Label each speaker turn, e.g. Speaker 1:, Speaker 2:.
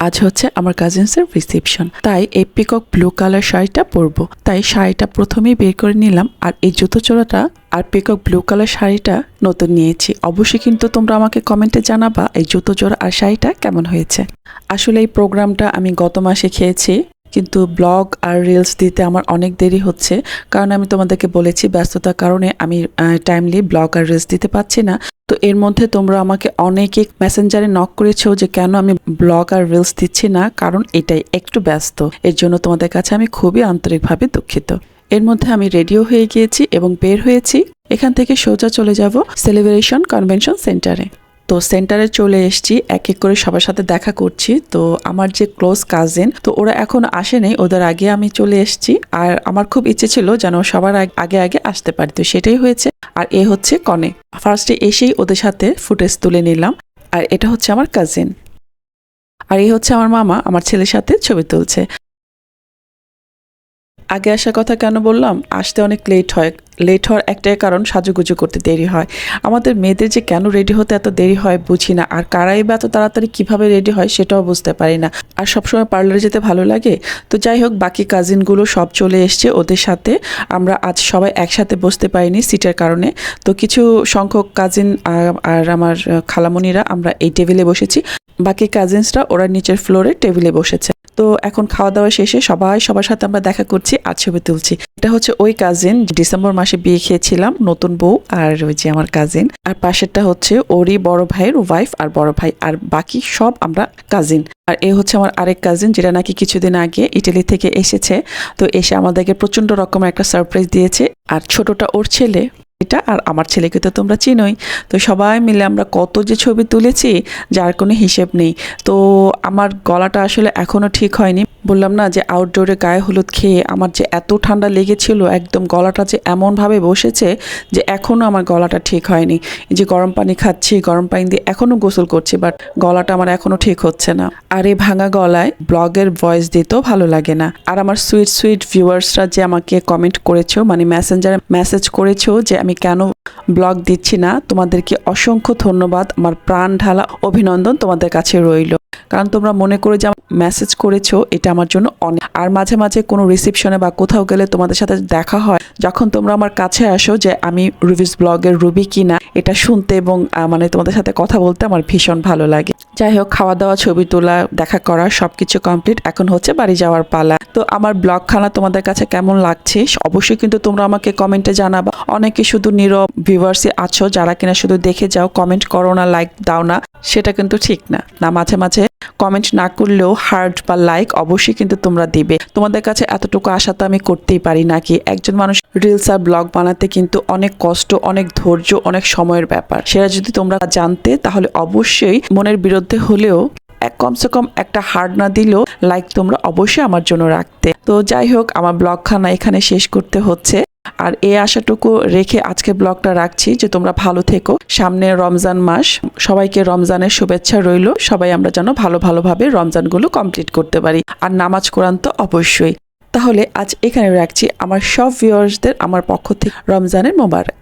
Speaker 1: আজ হচ্ছে আমার কাজিনসের রিসেপশন, তাই এই পিকক ব্লু কালার শাড়িটা পরবো। তাই শাড়িটা প্রথমেই বের করে নিলাম, আর এই জুতো চোরাটা আর পিকক ব্লু কালার শাড়িটা নতুন নিয়েছি। অবশ্যই কিন্তু তোমরা আমাকে কমেন্টে জানাবা এই জুতো জোড়া আর শাড়িটা কেমন হয়েছে। আসলে এই প্রোগ্রামটা আমি গত মাসে খেয়েছি, কিন্তু ব্লগ আর রিলস দিতে আমার অনেক দেরি হচ্ছে, কারণ আমি তোমাদেরকে বলেছি ব্যস্ততার কারণে আমি টাইমলি ব্লগ আর রিলস দিতে পারছি না। তো এর মধ্যে তোমরা আমাকে অনেকে মেসেঞ্জারে নক করেছো যে কেন আমি ব্লগ আর রিলস দিচ্ছি না, কারণ এটাই একটু ব্যস্ত। এর জন্য তোমাদের কাছে আমি খুবই আন্তরিকভাবে দুঃখিত। এর মধ্যে আমি রেডিও হয়ে গিয়েছি এবং বের হয়েছি। এখান থেকে সোজা চলে যাব সেলিব্রেশন কনভেনশন সেন্টারে। তো সেন্টারে চলে এসেছি, এক এক করে সবার সাথে দেখা করছি। তো আমার যে ক্লোজ কাজিন, তো ওরা এখন আসেনি, ওদের আগে আমি চলে এসেছি। আর আমার খুব ইচ্ছে ছিল যেন সবার আগে আগে আসতে পারি, তো সেটাই হয়েছে। আর এ হচ্ছে কনে। ফার্স্টে এসেই ওদের সাথে ফুটেজ তুলে নিলাম। আর এটা হচ্ছে আমার কাজিন, আর এই হচ্ছে আমার মামা আমার ছেলের সাথে ছবি তুলছে। আগে আসার কথা কেন বললাম, আসতে অনেক লেট হওয়ার একটাই কারণ সাজুগুজু করতে দেরি হয়। আমাদের মেয়েদের যে কেন রেডি হতে এত দেরি হয় বুঝি না, আর কারাই বা এত তাড়াতাড়ি কিভাবে রেডি হয় সেটাও বুঝতে পারি না। আর সবসময় পার্লারে যেতে ভালো লাগে। তো যাই হোক, বাকি কাজিনগুলো সব চলে এসছে, ওদের সাথে আমরা আজ সবাই একসাথে বসতে পারিনি সিটের কারণে। তো কিছু সংখ্যক কাজিন আর আমার খালামণিরা আমরা এই টেবিলে বসেছি, বাকি কাজিনসরা ওরা নিচের ফ্লোরে টেবিলে বসেছে। তো এখন খাওয়া দাওয়া শেষে সবার সাথে আমরা দেখা করছি আর ছবি তুলছি। এটা হচ্ছে ওই কাজিন, ডিসেম্বর মাসে বিয়ে খেয়েছিলাম, নতুন বউ, আর ওই যে আমার কাজিন। আর পাশেরটা হচ্ছে ওরই বড় ভাইয়ের ওয়াইফ আর বড় ভাই, আর বাকি সব আমরা কাজিন। আর এ হচ্ছে আমার আরেক কাজিন, যেটা নাকি কিছুদিন আগে ইটালি থেকে এসেছে। তো এসে আমাদেরকে প্রচন্ড রকমের একটা সারপ্রাইজ দিয়েছে। আর ছোটটা ওর ছেলে, এটা আর আমার ছেলেকে তো তোমরা চিনোই। তো সবাই মিলে আমরা কত যে ছবি তুলেছি যার কোনো হিসেব নেই। তো আমার গলাটা আসলে এখনো ঠিক হয়নি। বললাম না যে আউটডোরে গায়ে হলুদ খেয়ে আমার যে এত ঠান্ডা লেগেছিল, একদম গলাটা যে এমনভাবে বসেছে যে এখনো আমার গলাটা ঠিক হয়নি। এই যে গরম পানি খাচ্ছি, গরম পানি দিয়ে এখনো গোসল করছি, বাট গলাটা আমার এখনো ঠিক হচ্ছে না। আর এই ভাঙা গলায় ব্লগের ভয়েস দিতেও ভালো লাগে না। আর আমার সুইট ভিউয়ার্সরা যে আমাকে কমেন্ট করেছো, মানে মেসেঞ্জারে মেসেজ করেছো যে আমি কেন ব্লগ দিচ্ছি না, তোমাদেরকে অসংখ্য ধন্যবাদ। আমার প্রাণ ঢালা অভিনন্দন তোমাদের কাছে রইল, কারণ তোমরা মনে করে যে মেসেজ করেছো, এটা আমার জন্য অনেক। আর মাঝে মাঝে কোনো রিসেপশনে বা কোথাও গেলে তোমাদের সাথে দেখা হয়, যখন তোমরা আমার কাছে আসো যে আমি রুবিস ব্লগের রুবি কিনা, এটা শুনতে এবং মানে তোমাদের সাথে কথা বলতে আমার ভীষণ ভালো লাগে। যাই হোক, খাওয়া দাওয়া, ছবি তোলা, দেখা করা সবকিছু কমপ্লিট, এখন হচ্ছে বাড়ি যাওয়ার পালা। তো আমার ব্লগখানা তোমাদের কাছে কেমন লাগছে অবশ্যই কিন্তু তোমরা আমাকে কমেন্টে জানাবা। অনেকে শুধু নীরব ভিউয়ার্সই আছো যারা কিনা শুধু দেখে যাও, কমেন্ট করো না, লাইক দাও না, সেটা কিন্তু ঠিক না। মাঝে মাঝে কমেন্ট না করলেও হার্ট বা লাইক অবশ্যই কিন্তু তোমরা দিবে। তোমাদের কাছে এতটুকু আশা তো আমি করতেই পারি নাকি। একজন মানুষ রিলস আর ব্লগ বানাতে কিন্তু অনেক কষ্ট, অনেক ধৈর্য, অনেক সময়ের ব্যাপার। সেটা যদি তোমরা জানতে, তাহলে অবশ্যই মনের বিরুদ্ধে হলেও কমসে কম একটা হার্ট না দিলেও লাইক তোমরা অবশ্যই আমার জন্য রাখতে। তো যাই হোক, আমার ব্লগখানা এখানে শেষ করতে হচ্ছে। আর এই আশাটুকু রেখে আজকে ব্লগটা রাখছি যে তোমরা ভালো থেকো। সামনে রমজান মাস, সবাইকে রমজানের শুভেচ্ছা রইল। সবাই আমরা যেন ভালোভাবে রমজানগুলো কমপ্লিট করতে পারি, আর নামাজ কোরআন তো অবশ্যই। তাহলে আজ এখানে রাখছি। আমার সব ভিউয়ার্সদের আমার পক্ষ থেকে রমজানের মোবারক।